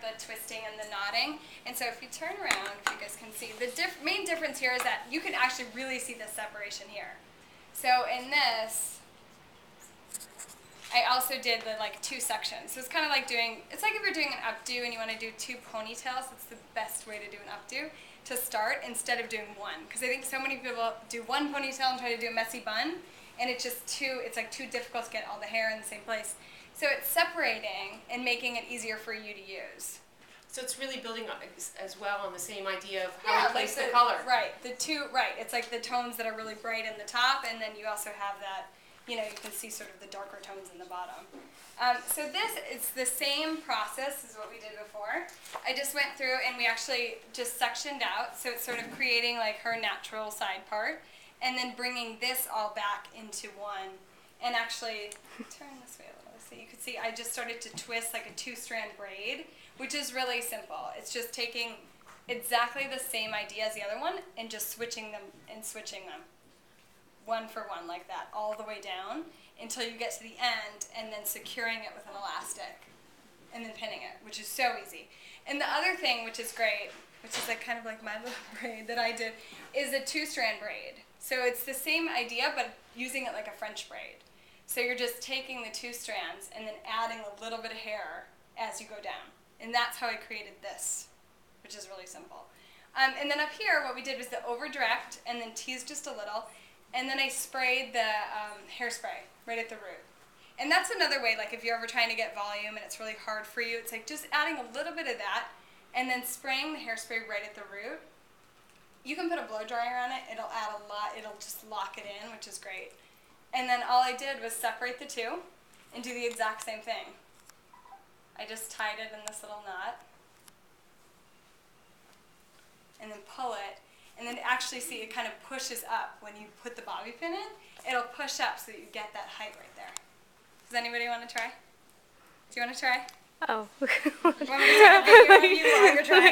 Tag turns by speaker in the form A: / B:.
A: the twisting and the knotting. And so if you turn around, if you guys can see, the main difference here is that you can actually really see the separation here. So in this, I also did the like 2 sections. So it's kind of like it's like if you're doing an updo and you want to do 2 ponytails, it's the best way to do an updo to start instead of doing 1. Because I think so many people do 1 ponytail and try to do a messy bun, and it's just it's like too difficult to get all the hair in the same place. So it's separating and making it easier for you to use.
B: So it's really building as well on the same idea of how we place
A: like
B: the color.
A: Right, it's like the tones that are really bright in the top, and then you also have that, you can see sort of the darker tones in the bottom. So it's the same process as what we did before. I just went through and we actually just sectioned out, so it's sort of creating like her natural side part, and then bringing this all back into one. And actually, turn this way a little so you can see I just started to twist like a 2-strand braid, which is really simple. It's just taking exactly the same idea as the other one and just switching them, one for one like that, all the way down until you get to the end, and then securing it with an elastic and then pinning it, which is so easy. And the other thing, which is great, which is like kind of like my little braid that I did, is a 2-strand braid. So it's the same idea, but using it like a French braid. So you're just taking the 2 strands and then adding a little bit of hair as you go down. And that's how I created this, which is really simple. And then up here, what we did was the over direct and then teased just a little. And then I sprayed the hairspray right at the root. And that's another way, like if you're ever trying to get volume and it's really hard for you, it's like just adding a little bit of that and then spraying the hairspray right at the root. You can put a blow dryer on it. It'll add a lot. It'll just lock it in, which is great. And then all I did was separate the 2 and do the exact same thing. I just tied it in this little knot and then pull it. And then actually see it kind of pushes up when you put the bobby pin in. It'll push up so that you get that height right there. Does anybody want to try? Do you want to try?
C: Oh.
A: Want me to take a video of you while you're trying?